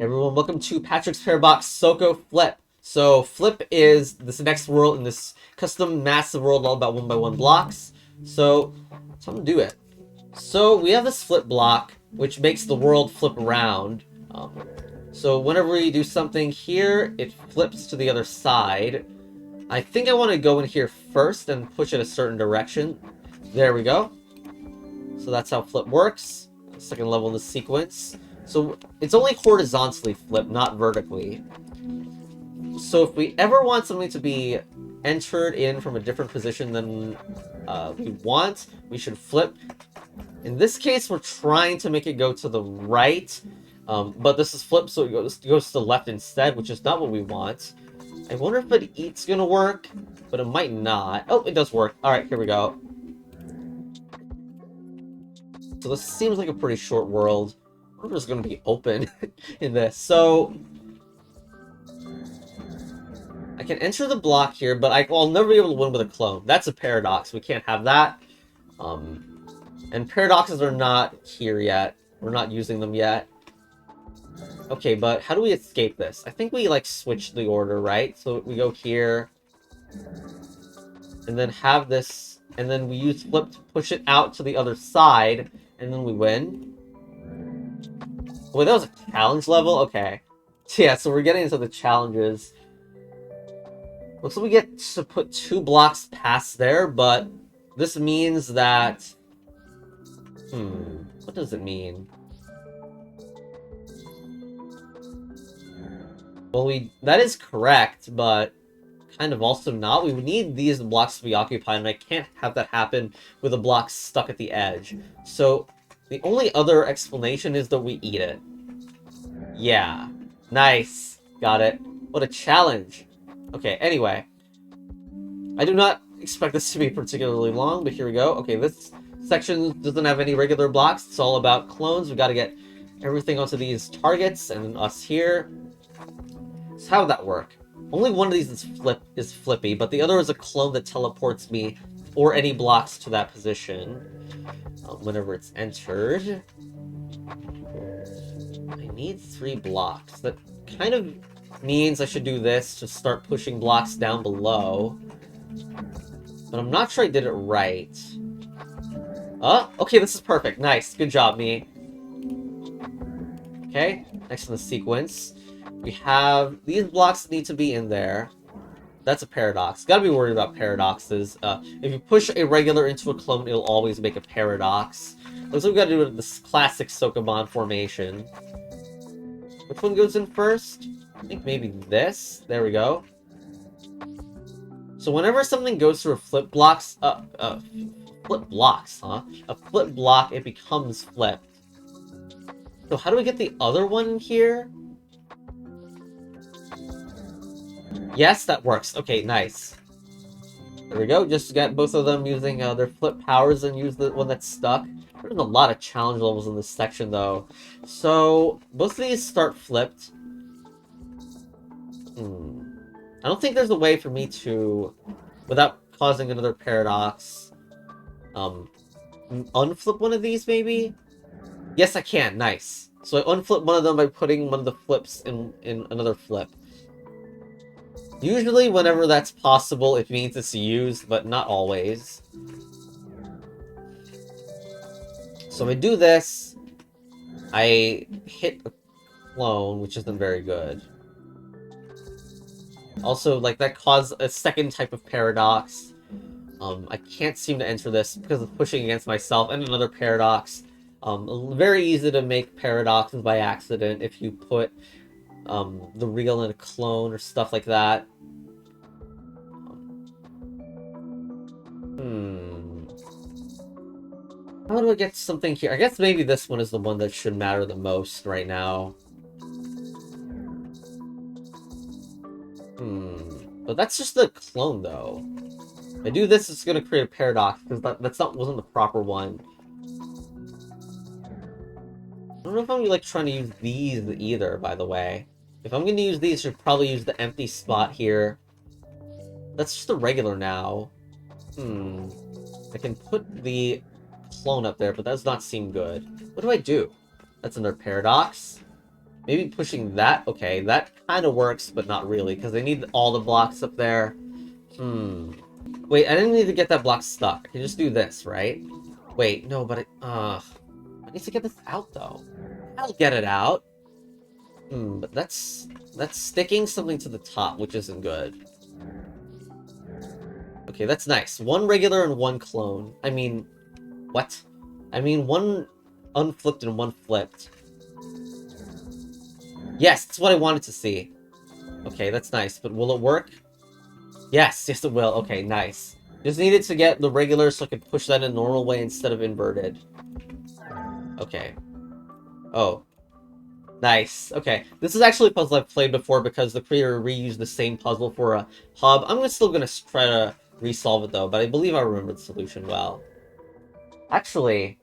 Everyone, welcome to Patrick's Parabox Soko Flip. So, Flip is this next world in this custom massive world all about 1x1 blocks. So, time to do it. So, we have this flip block, which makes the world flip around. So, whenever we do something here, it flips to the other side. I think I want to go in here first and push it a certain direction. There we go. So, that's how flip works. Second level in the sequence. So it's only horizontally flipped, not vertically. So if we ever want something to be entered in from a different position than we want, we should flip. In this case, we're trying to make it go to the right, but this is flipped, so it goes to the left instead, which is not what we want. I wonder if an eat's gonna work, but it might not. Oh, it does work. All right, here we go. So this seems like a pretty short world. We're just going to be open in this. So, I can enter the block here, but I'll never be able to win with a clone. That's a paradox. We can't have that. And paradoxes are not here yet. We're not using them yet. Okay, but how do we escape this? I think we, switch the order, right? So we go here. And then have this. And then we use flip to push it out to the other side. And then we win. Wait, that was a challenge level? Okay. Yeah, so we're getting into the challenges. Looks like we get to put 2 blocks past there, but this means that... what does it mean? Well, that is correct, but kind of also not. We would need these blocks to be occupied, and I can't have that happen with a block stuck at the edge. So, the only other explanation is that we eat it. Yeah. Nice. Got it. What a challenge. Okay, anyway. I do not expect this to be particularly long, but here we go. Okay, this section doesn't have any regular blocks. It's all about clones. We gotta get everything onto these targets, and then us here. So how would that work? Only one of these is flippy, but the other is a clone that teleports me or any blocks to that position whenever it's entered. I need 3 blocks. That kind of means I should do this to start pushing blocks down below. But I'm not sure I did it right. Okay, this is perfect. Nice. Good job, me. Okay, next in the sequence. We have these blocks that need to be in there. That's a paradox. Gotta be worried about paradoxes. If you push a regular into a clone, it'll always make a paradox. Looks like we gotta do this classic Sokomon formation. Which one goes in first? I think maybe this. There we go. So whenever something goes through a flip blocks, flip blocks, huh? A flip block, it becomes flipped. So how do we get the other one in here? Yes, that works. Okay, nice. There we go. Just got both of them using their flip powers and use the one that's stuck. There's a lot of challenge levels in this section, though. So, both of these start flipped. I don't think there's a way for me to, without causing another paradox, unflip one of these, maybe? Yes, I can. Nice. So I unflip one of them by putting one of the flips in another flip. Usually, whenever that's possible, it means it's used, but not always. So when I do this, I hit a clone, which isn't very good. Also, that caused a second type of paradox. I can't seem to enter this because of pushing against myself, and another paradox. Very easy to make paradoxes by accident if you put the real in a clone or stuff like that. How do I get something here? I guess maybe this one is the one that should matter the most right now. But that's just the clone, though. If I do this, it's gonna create a paradox, because wasn't the proper one. I don't know if I'm, trying to use these either, by the way. If I'm gonna use these, I should probably use the empty spot here. That's just a regular now. I can put the clone up there, but that does not seem good. What do I do? That's another paradox. maybe pushing that. Okay, that kind of works, but not really, because they need all the blocks up there. Wait, I didn't need to get that block stuck. I can just do this, right? Wait, no, but I need to get this out, though. I'll get it out. But that's sticking something to the top, which isn't good. Okay, that's nice. One regular and one clone. I mean, what? I mean, one unflipped and one flipped. Yes, that's what I wanted to see. Okay, that's nice, but will it work? Yes, yes it will. Okay, nice. Just needed to get the regular so I could push that in a normal way instead of inverted. Okay. Oh. Nice. Okay. This is actually a puzzle I've played before because the creator reused the same puzzle for a hub. I'm still gonna try to resolve it though, but I believe I remember the solution well. Actually,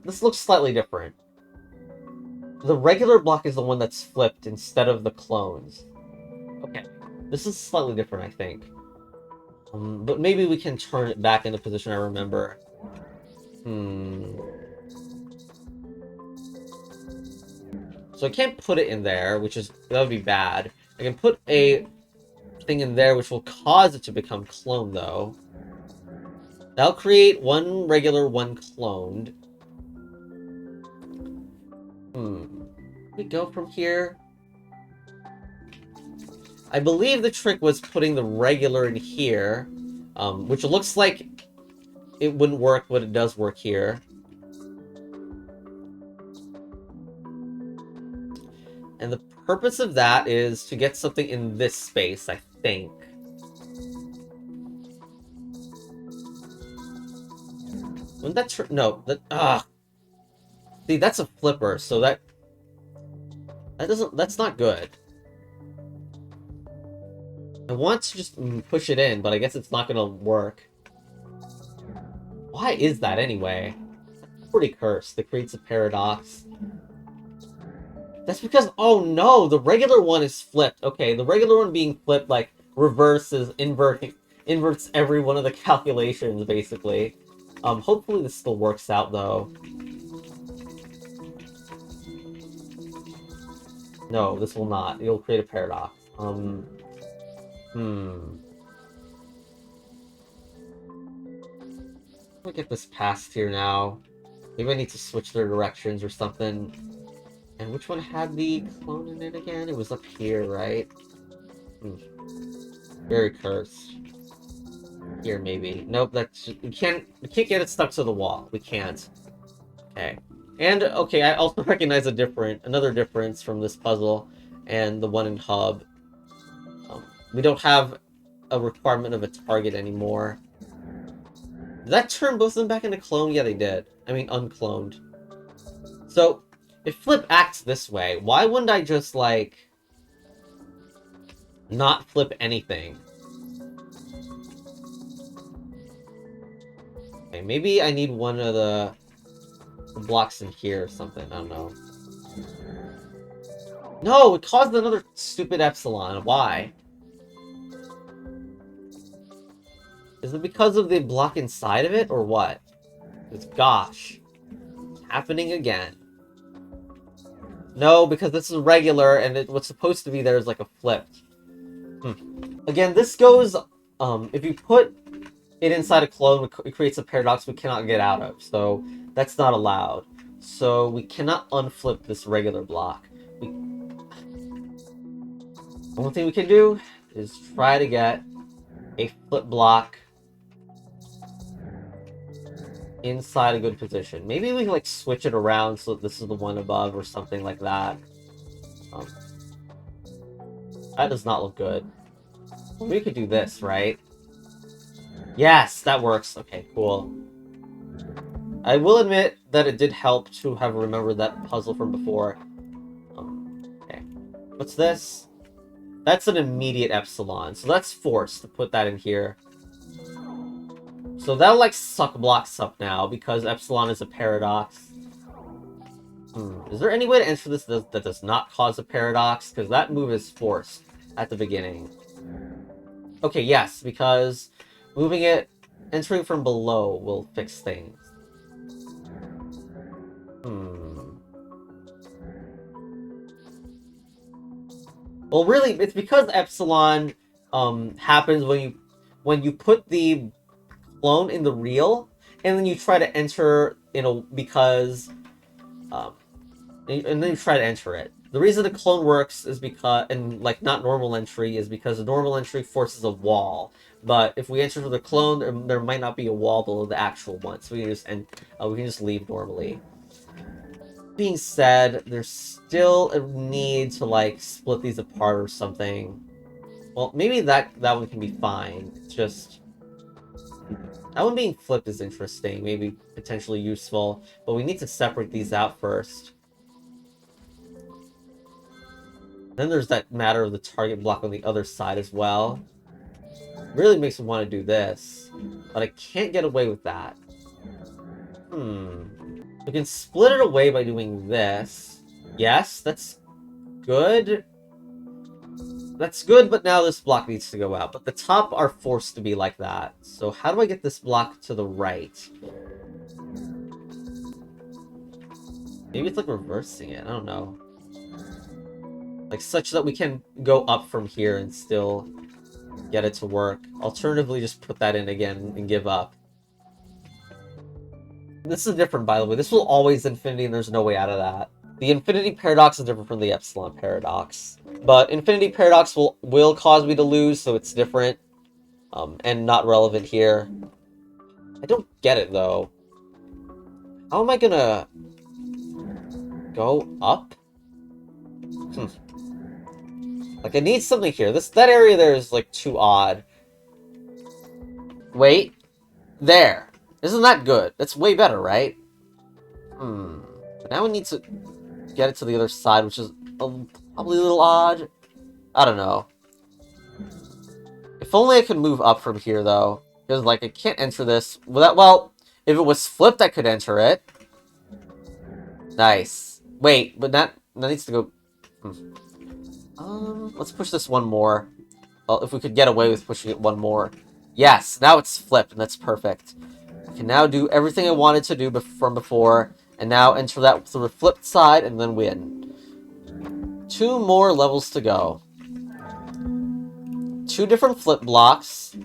this looks slightly different. The regular block is the one that's flipped instead of the clones. Okay. This is slightly different, I think. But maybe we can turn it back into position I remember. So I can't put it in there, that would be bad. I can put a thing in there which will cause it to become clone, though. That'll create one regular, one cloned. Can we go from here? I believe the trick was putting the regular in here, which looks like it wouldn't work, but it does work here. And the purpose of that is to get something in this space, I think. Wouldn't that no, that see, that's a flipper, so that's not good. I want to just push it in, but I guess it's not gonna work. Why is that anyway? That's pretty cursed. That creates a paradox. That's because, oh no, the regular one is flipped. Okay, the regular one being flipped, like, inverts every one of the calculations, basically. Hopefully this still works out, though. No, this will not. It'll create a paradox. Let me get this past here now. Maybe I need to switch their directions or something. And which one had the clone in it again? It was up here, right? Very cursed. Here, maybe. Nope, we can't get it stuck to the wall. We can't. Okay. And, okay, I also recognize another difference from this puzzle and the one in Hub. We don't have a requirement of a target anymore. Did that turn both of them back into clone? Yeah, they did. I mean, uncloned. So, if Flip acts this way, why wouldn't I just, like, not flip anything? Okay, maybe I need one of the blocks in here or something. I don't know. No, it caused another stupid epsilon. Why? Is it because of the block inside of it, or what? It's gosh. It's happening again. No, because this is regular, and what's supposed to be there is like a flipped. Again, this goes, if you put it inside a clone, it creates a paradox we cannot get out of, so that's not allowed. So we cannot unflip this regular block. The only thing we can do is try to get a flip block inside a good position. Maybe we can, like, switch it around so this is the one above or something like that. That does not look good. We could do this, right? Yes, that works. Okay, cool. I will admit that it did help to have remembered that puzzle from before. Okay. What's this? That's an immediate epsilon, so that's forced to put that in here. So that'll, like, suck blocks up now, because epsilon is a paradox. Is there any way to enter this that does not cause a paradox? Because that move is forced at the beginning. Okay, yes, because entering from below will fix things. Well, really, it's because epsilon happens when you put the clone in the real, and then you try to enter um, and then you try to enter it. The reason the clone works is because, and like not normal entry, is because the normal entry forces a wall. But if we enter the clone, there might not be a wall below the actual one, so we can just leave normally. Being said, there's still a need to like split these apart or something. Well, maybe that one can be fine. It's just that one being flipped is interesting, maybe potentially useful, but we need to separate these out first. Then there's that matter of the target block on the other side as well. Really makes me want to do this, but I can't get away with that. We can split it away by doing this. Yes, that's good. That's good, but now this block needs to go out. But the top are forced to be like that. So how do I get this block to the right? Maybe it's like reversing it. I don't know. Like such that we can go up from here and still get it to work. Alternatively, just put that in again and give up. This is different, by the way. This will always infinity, and there's no way out of that. The infinity paradox is different from the epsilon paradox. But infinity paradox will cause me to lose, so it's different. And not relevant here. I don't get it, though. How am I gonna go up? Like, I need something here. That area there is, like, too odd. Wait. There. Isn't that good? That's way better, right? But now we need to get it to the other side, which is probably a little odd. I don't know. If only I could move up from here, though. Because, like, I can't enter this without... Well, if it was flipped, I could enter it. Nice. Wait, but that needs to go... let's push this one more. Well, if we could get away with pushing it one more. Yes, now it's flipped, and that's perfect. I can now do everything I wanted to do from before, and now enter that through the flipped side, and then win. 2 more levels to go. 2 different flip blocks.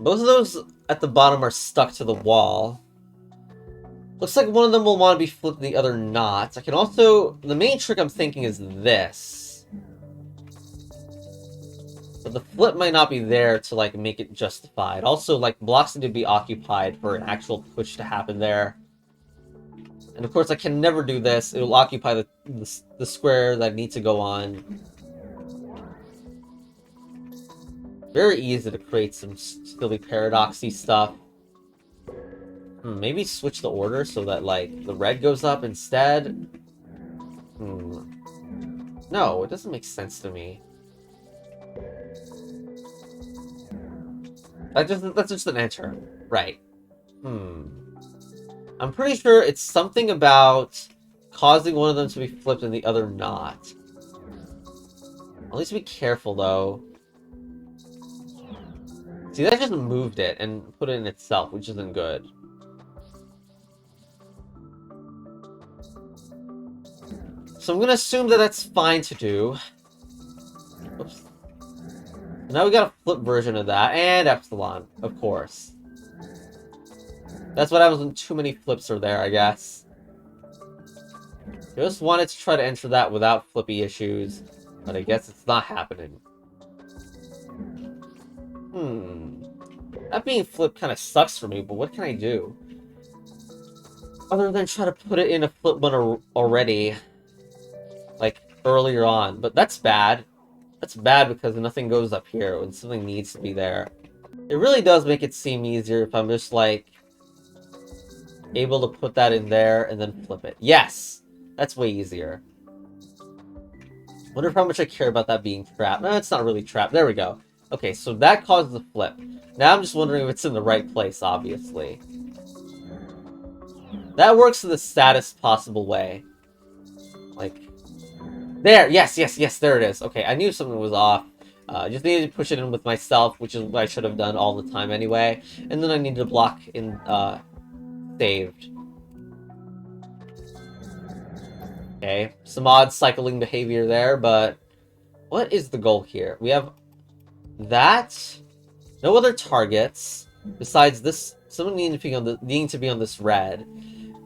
Both of those at the bottom are stuck to the wall. Looks like one of them will want to be flipped, the other not. I can also... The main trick I'm thinking is this. But the flip might not be there to, like, make it justified. Also, like, blocks need to be occupied for an actual push to happen there. And of course, I can never do this. It will occupy the square that I need to go on. Very easy to create some silly paradoxy stuff. Maybe switch the order so that, like, the red goes up instead? No, it doesn't make sense to me. That's just an enter. Right. I'm pretty sure it's something about causing one of them to be flipped and the other not. At least be careful, though. See, that just moved it and put it in itself, which isn't good. So I'm gonna assume that that's fine to do. Oops. Now we got a flip version of that, and epsilon, of course. That's what happens when too many flips are there, I guess. I just wanted to try to enter that without flippy issues, but I guess it's not happening. That being flipped kind of sucks for me, but what can I do? Other than try to put it in a flip one already. Like, earlier on. But that's bad. That's bad because nothing goes up here when something needs to be there. It really does make it seem easier if I'm just, like, able to put that in there and then flip it. Yes! That's way easier. Wonder how much I care about that being trapped. No, it's not really trapped. There we go. Okay, so that causes a flip. Now I'm just wondering if it's in the right place, obviously. That works in the saddest possible way. Like... There! Yes, yes, yes, there it is. Okay, I knew something was off. Just needed to push it in with myself, which is what I should have done all the time anyway. And then I needed to block in, saved. Okay, some odd cycling behavior there, but what is the goal here? We have that. No other targets besides this. Someone needing to be on this red,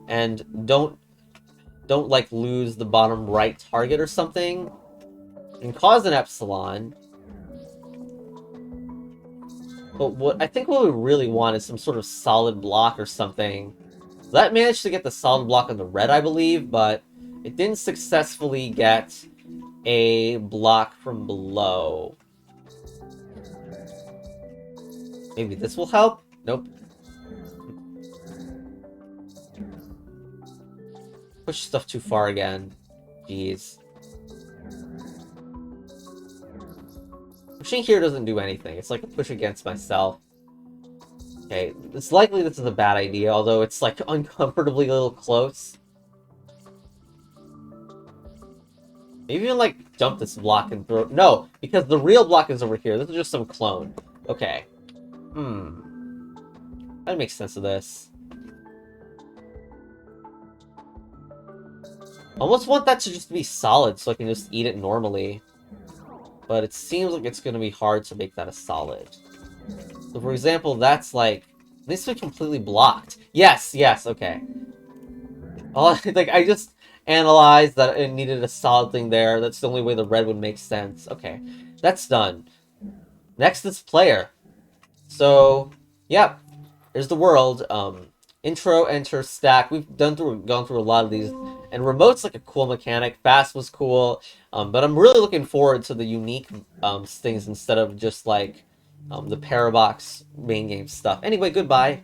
and don't like lose the bottom right target or something, and cause an epsilon. But what I think what we really want is some sort of solid block or something. That managed to get the solid block on the red, I believe, but it didn't successfully get a block from below. Maybe this will help? Nope. Push stuff too far again. Jeez. Pushing here doesn't do anything. It's like a push against myself. Okay, it's likely this is a bad idea, although it's like uncomfortably a little close. Maybe even like jump this block and throw... No, because the real block is over here. This is just some clone. Okay. That makes sense of this. Almost want that to just be solid so I can just eat it normally. But it seems like it's going to be hard to make that a solid. So for example, that's like... It needs to be completely blocked. Yes, okay. I just analyzed that it needed a solid thing there. That's the only way the red would make sense. Okay, that's done. Next is player. So, yeah, there's the world. Intro, enter, stack. We've gone through a lot of these, and remote's like a cool mechanic. Fast was cool, but I'm really looking forward to the unique things instead of just like the Parabox main game stuff. Anyway, goodbye.